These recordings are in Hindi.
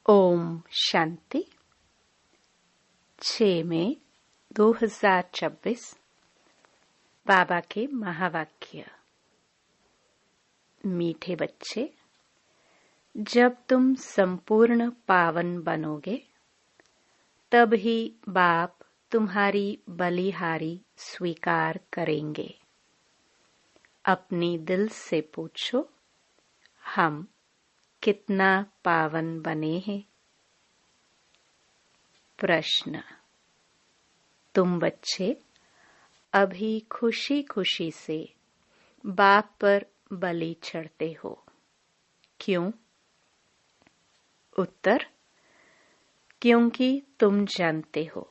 ओम शांति। 6 मई 2024 बाबा के महावाक्य। मीठे बच्चे, जब तुम संपूर्ण पावन बनोगे तब ही बाप तुम्हारी बलिहारी स्वीकार करेंगे। अपनी दिल से पूछो, हम कितना पावन बने हैं। प्रश्न, तुम बच्चे अभी खुशी खुशी से बाप पर बलि चढ़ते हो, क्यों? उत्तर, क्योंकि तुम जानते हो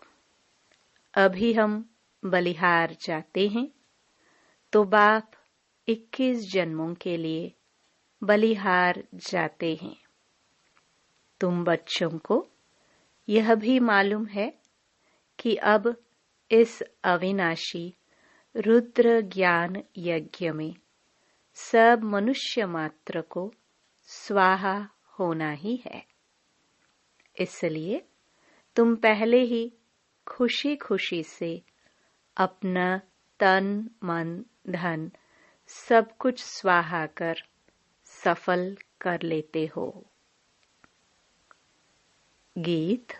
अभी हम बलिहार जाते हैं तो बाप 21 जन्मों के लिए बलिहार जाते हैं। तुम बच्चों को यह भी मालूम है कि अब इस अविनाशी रुद्र ज्ञान यज्ञ में सब मनुष्य मात्र को स्वाहा होना ही है। इसलिए तुम पहले ही खुशी खुशी से अपना तन मन धन सब कुछ स्वाहा कर सफल कर लेते हो। गीत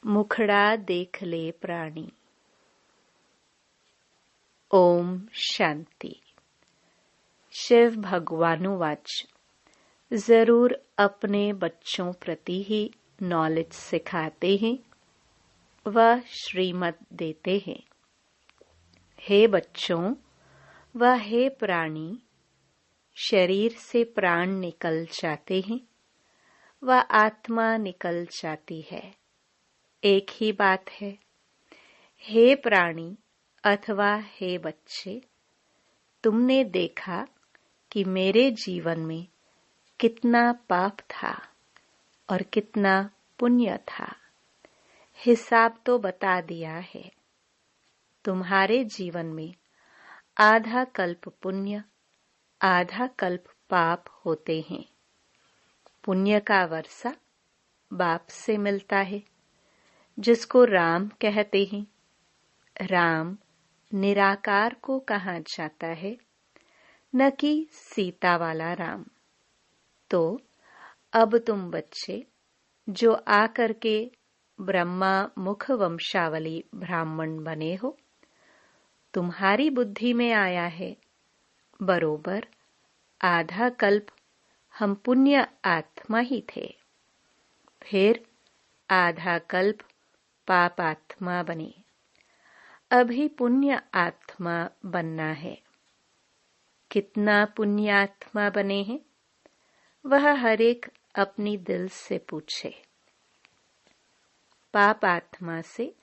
मुखड़ा देख ले प्राणी। ओम शांति। शिव भगवानुवाच, जरूर अपने बच्चों प्रति ही नॉलेज सिखाते हैं व श्रीमत देते हैं। हे बच्चों व हे प्राणी, शरीर से प्राण निकल जाते हैं व आत्मा निकल जाती है, एक ही बात है। हे प्राणी अथवा हे बच्चे, तुमने देखा कि मेरे जीवन में कितना पाप था और कितना पुण्य था। हिसाब तो बता दिया है। तुम्हारे जीवन में आधा कल्प पुण्य आधा कल्प पाप होते हैं। पुण्य का वर्षा बाप से मिलता है, जिसको राम कहते हैं। राम निराकार को कहा जाता है, न कि सीता वाला राम। तो अब तुम बच्चे जो आकर के ब्रह्मा मुख वंशावली ब्राह्मण बने हो, तुम्हारी बुद्धि में आया है बरोबर आधा कल्प हम पुण्य आत्मा ही थे, फिर आधा कल्प पाप आत्मा बने। अभी पुण्य आत्मा बनना है। कितना पुण्य आत्मा बने हैं वह हर एक अपनी दिल से पूछे। पाप आत्मा से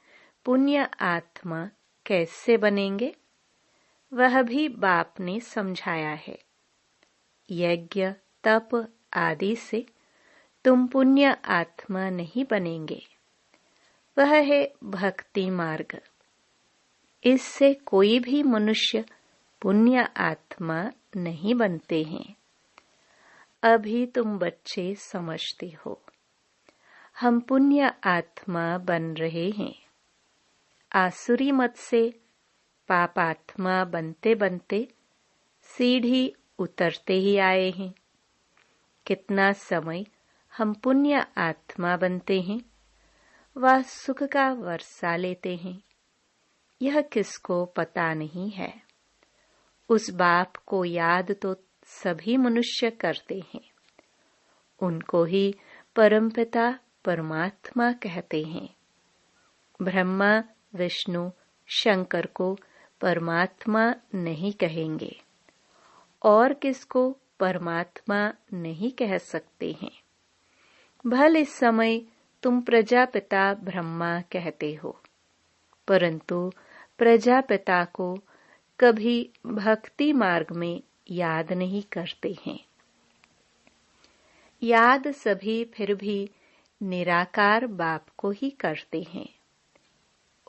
पुण्य आत्मा कैसे बनेंगे वह भी बाप ने समझाया है। यज्ञ तप आदि से तुम पुण्य आत्मा नहीं बनेंगे, वह है भक्ति मार्ग। इससे कोई भी मनुष्य पुण्य आत्मा नहीं बनते हैं। अभी तुम बच्चे समझते हो हम पुण्य आत्मा बन रहे हैं। आसुरी मत से पाप आत्मा बनते बनते सीढ़ी उतरते ही आए हैं। कितना समय हम पुण्य आत्मा बनते हैं व सुख का वर्षा लेते हैं, यह किसको पता नहीं है। उस बाप को याद तो सभी मनुष्य करते हैं। उनको ही परमपिता परमात्मा कहते हैं। ब्रह्मा विष्णु शंकर को परमात्मा नहीं कहेंगे और किसको परमात्मा नहीं कह सकते हैं। भले इस समय तुम प्रजापिता ब्रह्मा कहते हो, परंतु प्रजापिता को कभी भक्ति मार्ग में याद नहीं करते हैं। याद सभी फिर भी निराकार बाप को ही करते हैं।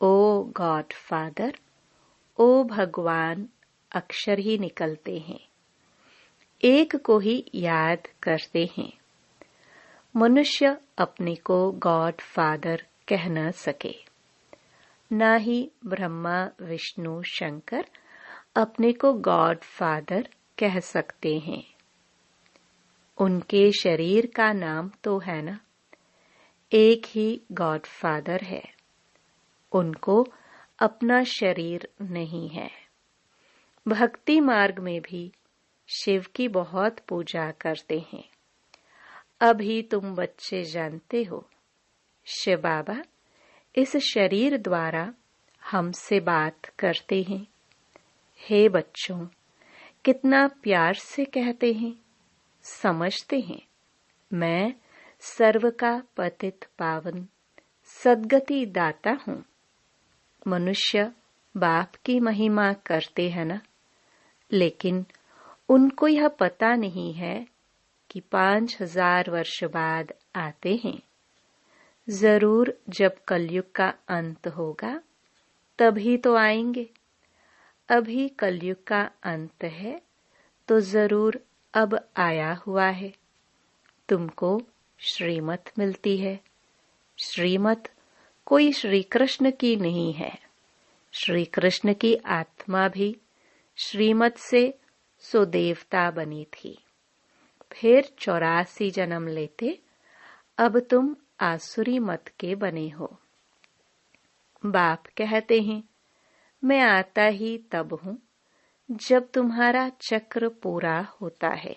ओ गॉड फादर, ओ भगवान अक्षर ही निकलते हैं, एक को ही याद करते हैं। मनुष्य अपने को गॉड फादर कह न सके, ना ही ब्रह्मा विष्णु शंकर अपने को गॉड फादर कह सकते हैं। उनके शरीर का नाम तो है ना, एक ही गॉड फादर है, उनको अपना शरीर नहीं है। भक्ति मार्ग में भी शिव की बहुत पूजा करते हैं। अभी तुम बच्चे जानते हो, शिव बाबा इस शरीर द्वारा हमसे बात करते हैं। हे बच्चों, कितना प्यार से कहते हैं, समझते हैं मैं सर्व का पतित पावन सद्गति दाता हूँ। मनुष्य बाप की महिमा करते हैं ना, लेकिन उनको यह पता नहीं है कि 5000 वर्ष बाद आते हैं। जरूर जब कलयुग का अंत होगा तभी तो आएंगे। अभी कलयुग का अंत है तो जरूर अब आया हुआ है। तुमको श्रीमत मिलती है। श्रीमत कोई श्री कृष्ण की नहीं है। श्री कृष्ण की आत्मा भी श्रीमत से सुदेवता बनी थी, फिर 84 जन्म लेते अब तुम आसुरी मत के बने हो। बाप कहते हैं मैं आता ही तब हूं जब तुम्हारा चक्र पूरा होता है।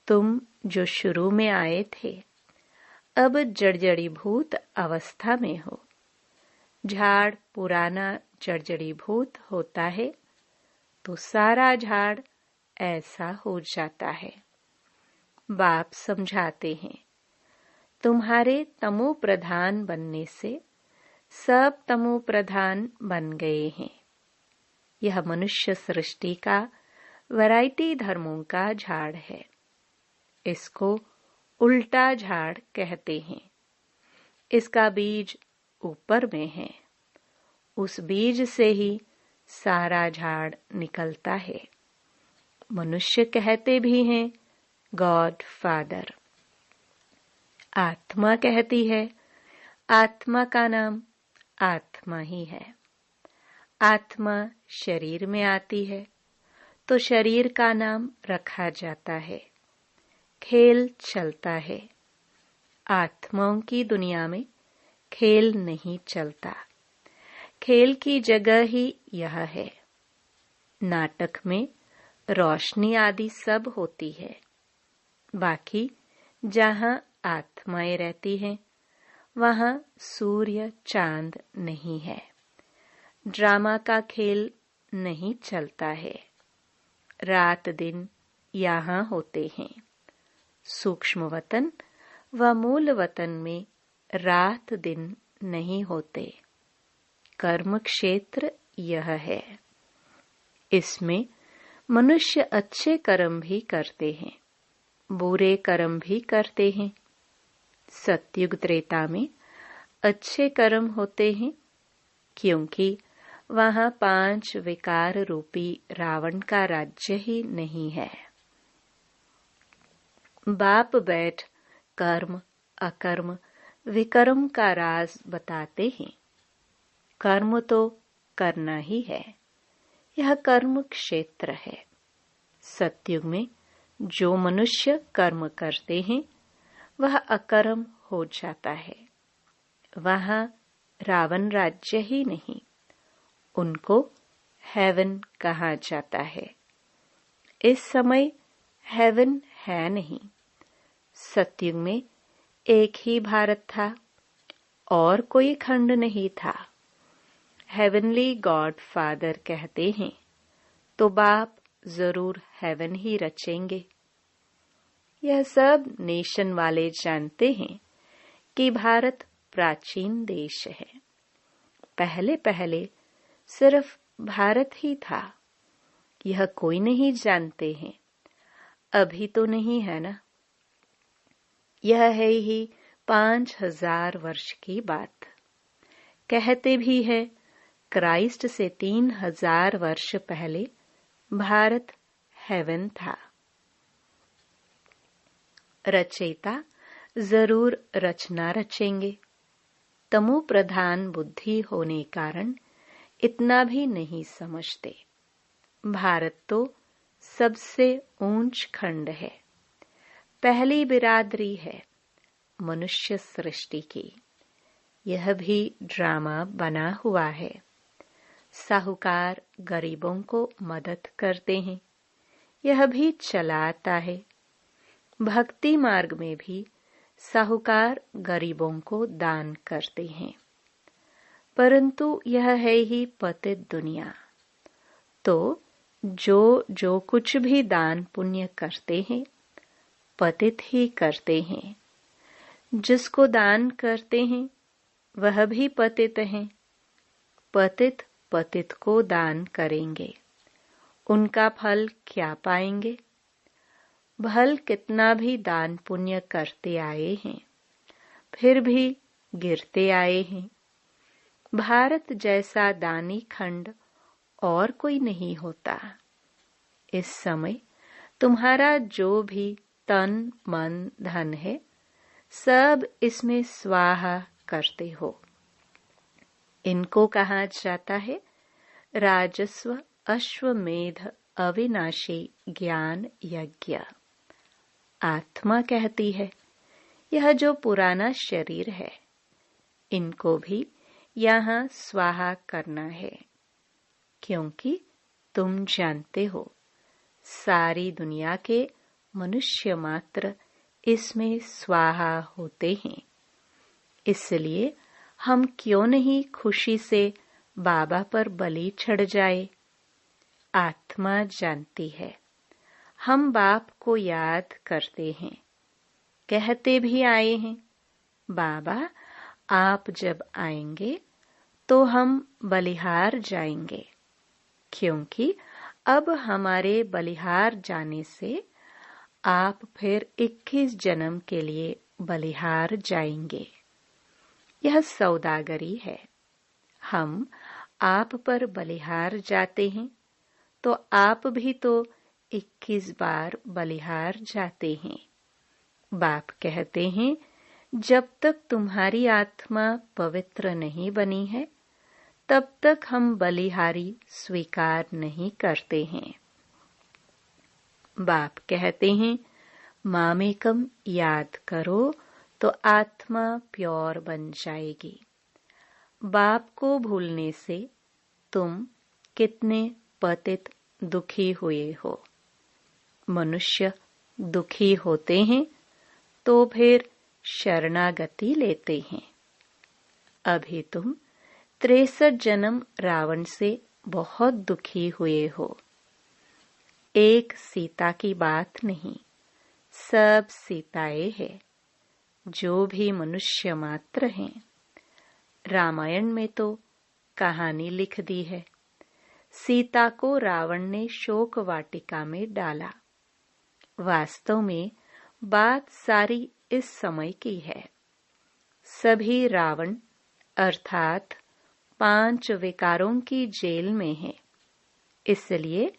तुम जो शुरू में आए थे अब जड़जड़ीभूत अवस्था में हो। झाड़ पुराना जड़जड़ीभूत होता है तो सारा झाड़ ऐसा हो जाता है। बाप समझाते हैं तुम्हारे तमो प्रधान बनने से सब तमो प्रधान बन गए हैं। यह मनुष्य सृष्टि का वैरायटी धर्मों का झाड़ है। इसको उल्टा झाड़ कहते हैं। इसका बीज ऊपर में है, उस बीज से ही सारा झाड़ निकलता है। मनुष्य कहते भी हैं गॉड फादर। आत्मा कहती है आत्मा का नाम आत्मा ही है। आत्मा शरीर में आती है तो शरीर का नाम रखा जाता है। खेल चलता है। आत्माओं की दुनिया में खेल नहीं चलता। खेल की जगह ही यह है। नाटक में रोशनी आदि सब होती है, बाकी जहां आत्माएं रहती हैं वहां सूर्य चांद नहीं है। ड्रामा का खेल नहीं चलता है। रात दिन यहाँ होते हैं। सूक्ष्म वतन व मूल वतन में रात दिन नहीं होते। कर्म क्षेत्र यह है। इसमें मनुष्य अच्छे कर्म भी करते हैं, बुरे कर्म भी करते हैं। सतयुग त्रेता में अच्छे कर्म होते हैं क्योंकि वहां 5 विकार रूपी रावण का राज्य ही नहीं है। बाप बैठ कर्म अकर्म विकर्म का राज बताते हैं। कर्म तो करना ही है। यह कर्म क्षेत्र है। सतयुग में जो मनुष्य कर्म करते हैं वह अकर्म हो जाता है। वहां रावण राज्य ही नहीं, उनको हेवन कहा जाता है। इस समय हेवन है नहीं। सतयुग में एक ही भारत था और कोई खंड नहीं था। हेवनली गॉड फादर कहते हैं तो बाप जरूर हेवन ही रचेंगे। यह सब नेशन वाले जानते हैं कि भारत प्राचीन देश है। पहले पहले सिर्फ भारत ही था। यह कोई नहीं जानते हैं। अभी तो नहीं है ना। यह है ही 5000 वर्ष की बात। कहते भी है क्राइस्ट से 3000 वर्ष पहले भारत हेवन था। रचयिता जरूर रचना रचेंगे। तमो प्रधान बुद्धि होने कारण इतना भी नहीं समझते। भारत तो सबसे ऊंच खंड है, पहली बिरादरी है मनुष्य सृष्टि की। यह भी ड्रामा बना हुआ है। साहूकार गरीबों को मदद करते हैं, यह भी चला आता है। भक्ति मार्ग में भी साहूकार गरीबों को दान करते हैं, परंतु यह है ही पतित दुनिया। तो जो कुछ भी दान पुण्य करते हैं पतित ही करते हैं। जिसको दान करते हैं वह भी पतित हैं। पतित पतित को दान करेंगे, उनका फल क्या पाएंगे? भल कितना भी दान पुण्य करते आए हैं, फिर भी गिरते आए हैं। भारत जैसा दानी खंड और कोई नहीं होता। इस समय तुम्हारा जो भी तन मन धन है, सब इसमें स्वाहा करते हो। इनको कहा जाता है राजस्व अश्वमेध अविनाशी ज्ञान यज्ञ। आत्मा कहती है यह जो पुराना शरीर है, इनको भी यहाँ स्वाहा करना है, क्योंकि तुम जानते हो सारी दुनिया के मनुष्य मात्र इसमें स्वाहा होते हैं। इसलिए हम क्यों नहीं खुशी से बाबा पर बलि चढ़ जाए। आत्मा जानती है हम बाप को याद करते हैं, कहते भी आए हैं बाबा आप जब आएंगे तो हम बलिहार जाएंगे, क्योंकि अब हमारे बलिहार जाने से आप फिर 21 जन्म के लिए बलिहार जाएंगे। यह सौदागरी है। हम आप पर बलिहार जाते हैं तो आप भी तो 21 बार बलिहार जाते हैं। बाप कहते हैं जब तक तुम्हारी आत्मा पवित्र नहीं बनी है, तब तक हम बलिहारी स्वीकार नहीं करते हैं। बाप कहते हैं मामेकम याद करो तो आत्मा प्योर बन जाएगी। बाप को भूलने से तुम कितने पतित दुखी हुए हो। मनुष्य दुखी होते हैं तो फिर शरणागति लेते हैं। अभी तुम 63 जन्म रावण से बहुत दुखी हुए हो। एक सीता की बात नहीं, सब सीताएं हैं, जो भी मनुष्य मात्र हैं। रामायण में तो कहानी लिख दी है, सीता को रावण ने शोक वाटिका में डाला। वास्तव में बात सारी इस समय की है। सभी रावण अर्थात 5 विकारों की जेल में हैं, इसलिए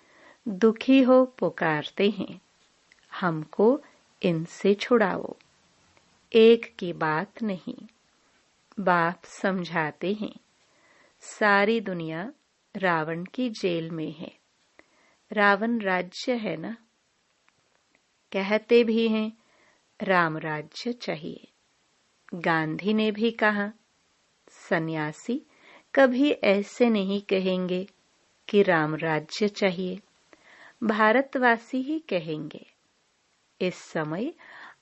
दुखी हो पुकारते हैं हमको इनसे छुड़ाओ। एक की बात नहीं, बाप समझाते हैं सारी दुनिया रावण की जेल में है। रावण राज्य है ना, कहते भी हैं राम राज्य चाहिए। गांधी ने भी कहा सन्यासी कभी ऐसे नहीं कहेंगे कि राम राज्य चाहिए, भारतवासी ही कहेंगे। इस समय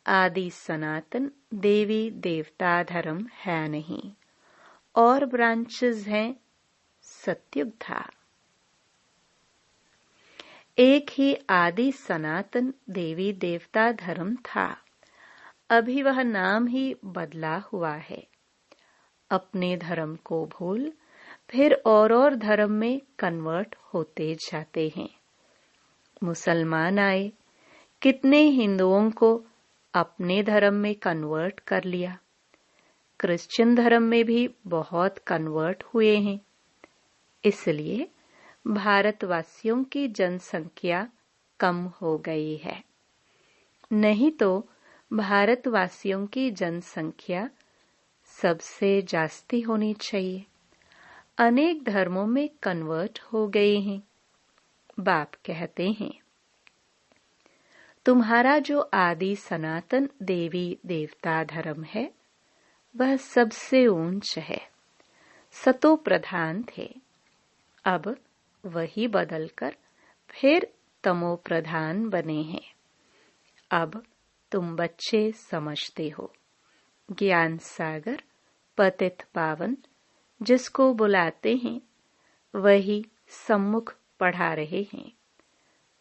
आदि सनातन देवी देवता धर्म है नहीं, और ब्रांचेस हैं। सतयुग था, एक ही आदि सनातन देवी देवता धर्म था। अभी वह नाम ही बदला हुआ है। अपने धर्म को भूल फिर और धर्म में कन्वर्ट होते जाते हैं। मुसलमान आए, कितने हिंदुओं को अपने धर्म में कन्वर्ट कर लिया। क्रिश्चियन धर्म में भी बहुत कन्वर्ट हुए हैं। इसलिए भारतवासियों की जनसंख्या कम हो गई है। नहीं तो भारतवासियों की जनसंख्या सबसे जास्ती होनी चाहिए। अनेक धर्मों में कन्वर्ट हो गए हैं। बाप कहते हैं, तुम्हारा जो आदि सनातन देवी देवता धर्म है वह सबसे ऊंच है, सतो प्रधान थे। अब वही बदलकर फिर तमो प्रधान बने हैं। अब तुम बच्चे समझते हो। ज्ञान सागर पतित पावन जिसको बुलाते हैं वही सम्मुख पढ़ा रहे हैं।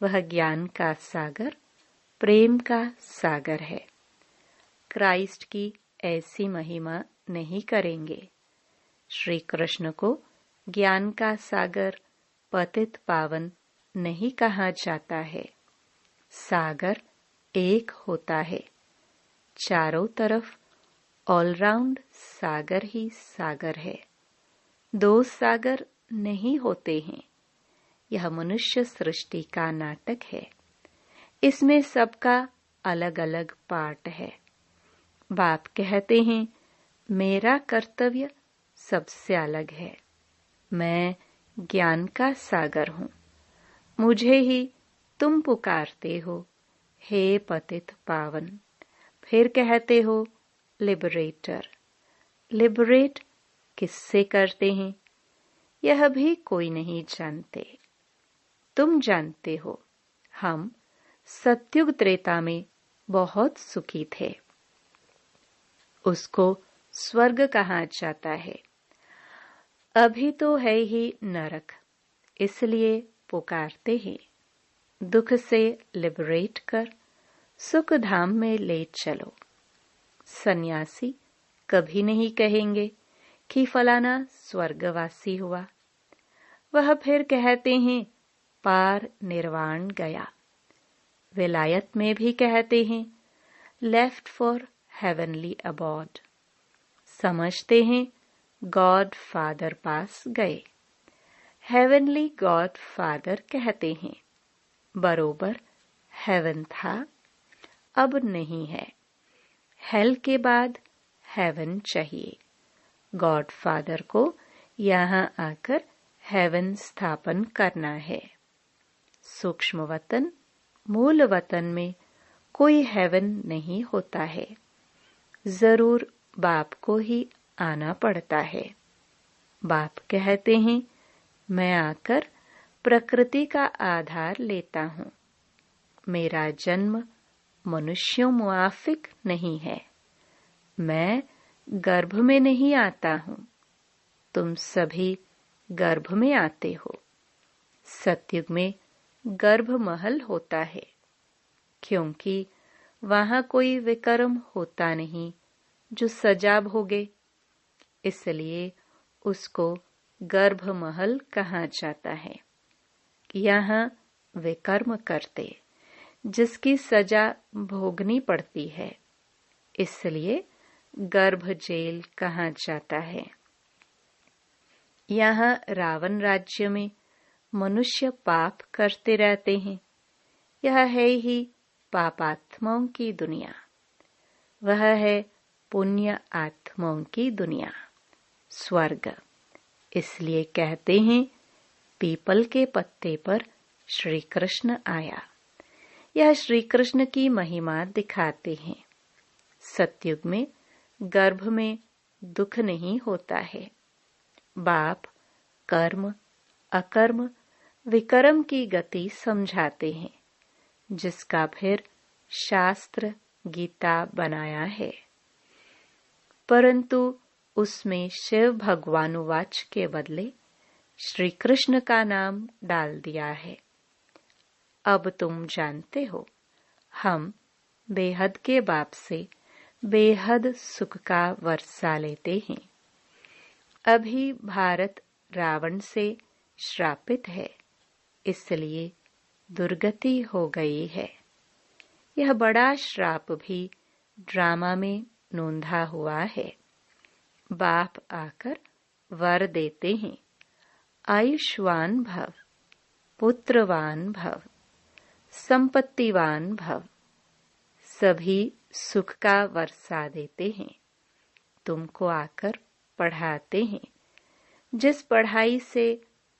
वह ज्ञान का सागर, प्रेम का सागर है। क्राइस्ट की ऐसी महिमा नहीं करेंगे। श्री कृष्ण को ज्ञान का सागर, पतित पावन नहीं कहा जाता है। सागर एक होता है, चारों तरफ ऑलराउंड सागर ही सागर है। दो सागर नहीं होते हैं। यह मनुष्य सृष्टि का नाटक है। इसमें सबका अलग अलग पार्ट है। बाप कहते हैं, मेरा कर्तव्य सबसे अलग है। मैं ज्ञान का सागर हूँ। मुझे ही तुम पुकारते हो, हे पतित पावन। फिर कहते हो लिबरेटर। लिबरेट किससे करते हैं यह भी कोई नहीं जानते। तुम जानते हो। हम सत्युग त्रेता में बहुत सुखी थे। उसको स्वर्ग कहा जाता है। अभी तो है ही नरक, इसलिए पुकारते हैं। दुख से लिबरेट कर सुख धाम में ले चलो। सन्यासी कभी नहीं कहेंगे कि फलाना स्वर्गवासी हुआ। वह फिर कहते हैं पार निर्वाण गया। विलायत में भी कहते हैं लेफ्ट फॉर हेवनली अबॉर्ड। समझते हैं गॉड फादर पास गए। हेवनली गॉड फादर कहते हैं। बरोबर हेवन था, अब नहीं है। हेल के बाद हेवन चाहिए। गॉड फादर को यहाँ आकर हेवन स्थापन करना है। सूक्ष्म वतन, मूल वतन में कोई हेवन नहीं होता है। जरूर बाप को ही आना पड़ता है। बाप कहते हैं, मैं आकर प्रकृति का आधार लेता हूँ। मेरा जन्म मनुष्यों मुआफिक नहीं है। मैं गर्भ में नहीं आता हूँ। तुम सभी गर्भ में आते हो। सतयुग में गर्भ महल होता है, क्योंकि वहां कोई विकर्म होता नहीं जो सजा भोगे, इसलिए उसको गर्भ महल कहा जाता है। यहाँ विकर्म करते जिसकी सजा भोगनी पड़ती है, इसलिए गर्भ जेल कहा जाता है। यहाँ रावण राज्य में मनुष्य पाप करते रहते हैं। यह है ही पापात्माओं की दुनिया। वह है पुण्य आत्माओं की दुनिया, स्वर्ग। इसलिए कहते हैं पीपल के पत्ते पर श्री कृष्ण आया। यह श्री कृष्ण की महिमा दिखाते हैं। सतयुग में गर्भ में दुख नहीं होता है। बाप कर्म, अकर्म, विकर्म की गति समझाते हैं, जिसका फिर शास्त्र गीता बनाया है। परंतु उसमें शिव भगवानुवाच के बदले श्री कृष्ण का नाम डाल दिया है। अब तुम जानते हो, हम बेहद के बाप से बेहद सुख का वर्षा लेते हैं। अभी भारत रावण से श्रापित है, इसलिए दुर्गति हो गई है। यह बड़ा श्राप भी ड्रामा में नोंधा हुआ है। बाप आकर वर देते हैं, आयुष्वान भव, पुत्रवान भव, संपत्तिवान भव। सभी सुख का वर्षा देते हैं, तुमको आकर पढ़ाते हैं, जिस पढ़ाई से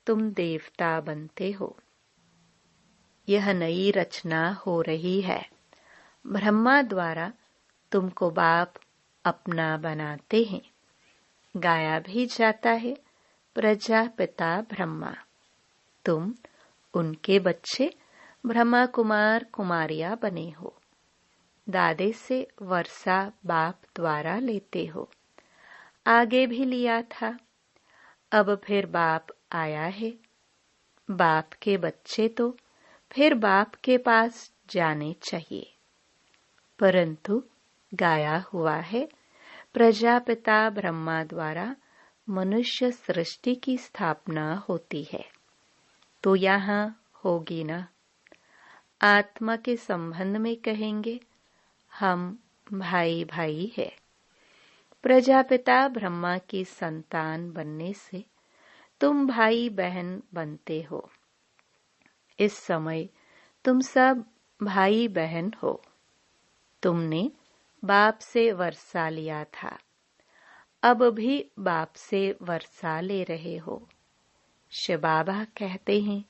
तुम देवता बनते हो। यह नई रचना हो रही है। ब्रह्मा द्वारा तुमको बाप अपना बनाते हैं। गाया भी जाता है प्रजापिता ब्रह्मा। तुम उनके बच्चे ब्रह्मा कुमार कुमारियां बने हो। दादे से वर्षा बाप द्वारा लेते हो। आगे भी लिया था, अब फिर बाप आया है। बाप के बच्चे तो फिर बाप के पास जाने चाहिए, परंतु गाया हुआ है प्रजापिता ब्रह्मा द्वारा मनुष्य सृष्टि की स्थापना होती है, तो यहाँ होगी ना। आत्मा के संबंध में कहेंगे हम भाई भाई है। प्रजापिता ब्रह्मा की संतान बनने से तुम भाई बहन बनते हो। इस समय तुम सब भाई बहन हो। तुमने बाप से वर्षा लिया था, अब भी बाप से वर्षा ले रहे हो। शिव बाबा कहते हैं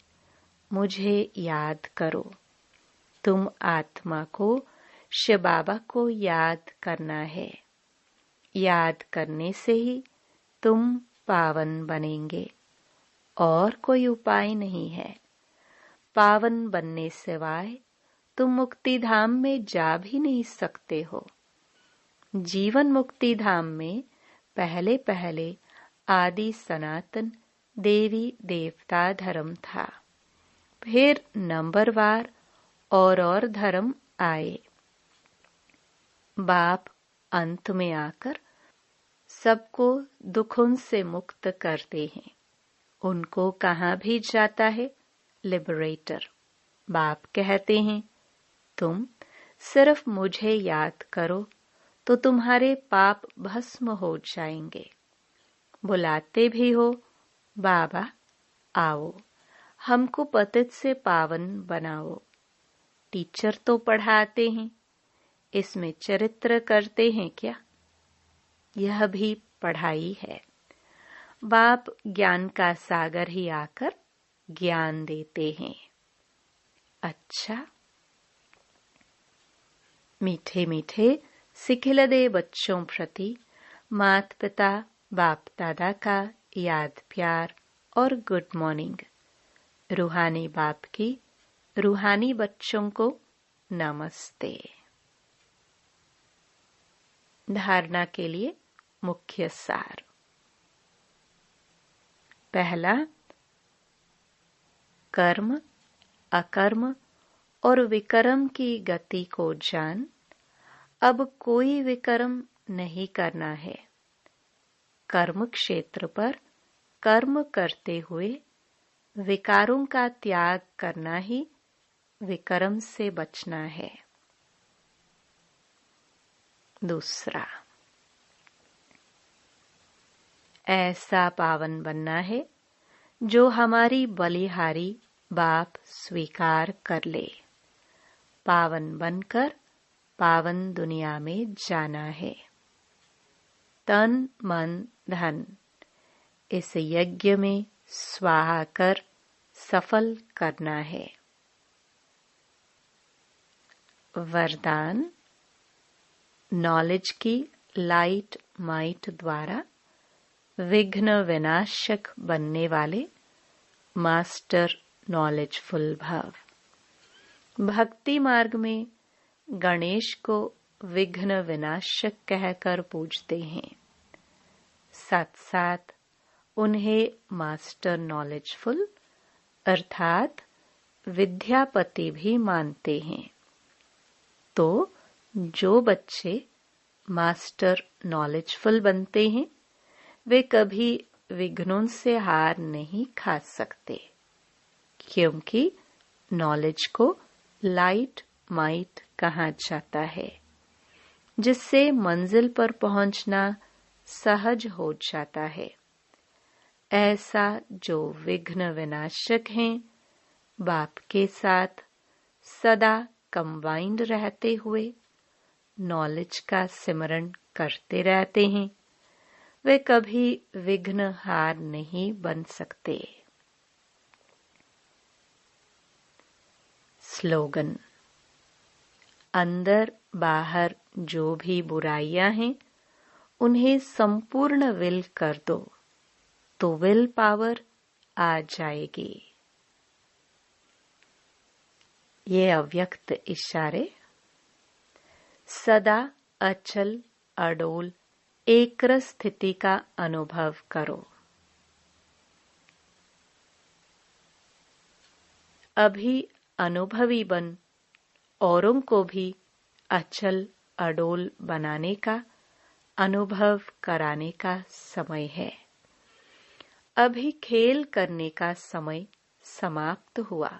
मुझे याद करो। तुम आत्मा को शिव बाबा को याद करना है। याद करने से ही तुम पावन बनेंगे, और कोई उपाय नहीं है। पावन बनने सिवाय तुम मुक्ति धाम में जा भी नहीं सकते हो। जीवन मुक्ति धाम में पहले पहले आदि सनातन देवी देवता धर्म था, फिर नंबरवार और धर्म आए। बाप अंत में आकर सबको दुखों से मुक्त करते हैं। उनको कहाँ भी जाता है लिबरेटर। बाप कहते हैं तुम सिर्फ मुझे याद करो तो तुम्हारे पाप भस्म हो जाएंगे। बुलाते भी हो बाबा आओ, हमको पतित से पावन बनाओ। टीचर तो पढ़ाते हैं, इसमें चरित्र करते हैं क्या? यह भी पढ़ाई है। बाप ज्ञान का सागर ही आकर ज्ञान देते हैं। अच्छा, मीठे मीठे सिखिलदे बच्चों प्रति माता पिता बाप दादा का याद प्यार और गुड मॉर्निंग। रूहानी बाप की रूहानी बच्चों को नमस्ते। धारणा के लिए मुख्य सार। पहला, कर्म अकर्म और विकर्म की गति को जान। अब कोई विकर्म नहीं करना है। कर्म क्षेत्र पर कर्म करते हुए विकारों का त्याग करना ही विकर्म से बचना है। दूसरा, ऐसा पावन बनना है जो हमारी बलिहारी बाप स्वीकार कर ले। पावन बनकर पावन दुनिया में जाना है। तन मन धन इस यज्ञ में स्वाहा कर सफल करना है। वरदान, नॉलेज की लाइट माइट द्वारा विघ्न विनाशक बनने वाले मास्टर नॉलेजफुल भव। भक्ति मार्ग में गणेश को विघ्न विनाशक कहकर पूजते हैं, साथ साथ उन्हें मास्टर नॉलेजफुल अर्थात विद्यापति भी मानते हैं। तो जो बच्चे मास्टर नॉलेजफुल बनते हैं वे कभी विघ्नों से हार नहीं खा सकते, क्योंकि नॉलेज को लाइट माइट कहा जाता है, जिससे मंजिल पर पहुंचना सहज हो जाता है। ऐसा जो विघ्न विनाशक हैं, बाप के साथ सदा कंबाइंड रहते हुए नॉलेज का सिमरण करते रहते हैं, वे कभी विघ्नहार नहीं बन सकते। स्लोगन: अंदर बाहर जो भी बुराइयां हैं, उन्हें संपूर्ण विल कर दो, तो विल पावर आ जाएगी। ये अव्यक्त इशारे: सदा अचल अडोल एकरस स्थिति का अनुभव करो। अभी अनुभवी बन औरों को भी अचल अडोल बनाने का अनुभव कराने का समय है। अभी खेल करने का समय समाप्त हुआ।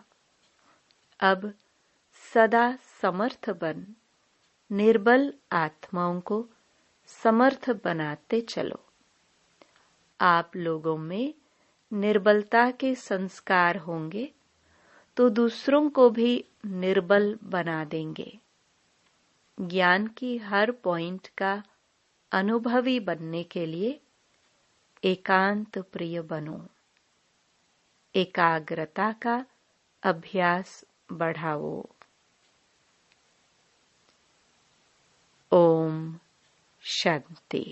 अब सदा समर्थ बन निर्बल आत्माओं को समर्थ बनाते चलो। आप लोगों में निर्बलता के संस्कार होंगे तो दूसरों को भी निर्बल बना देंगे। ज्ञान की हर पॉइंट का अनुभवी बनने के लिए एकांत प्रिय बनो। एकाग्रता का अभ्यास बढ़ाओ। ओम शांति।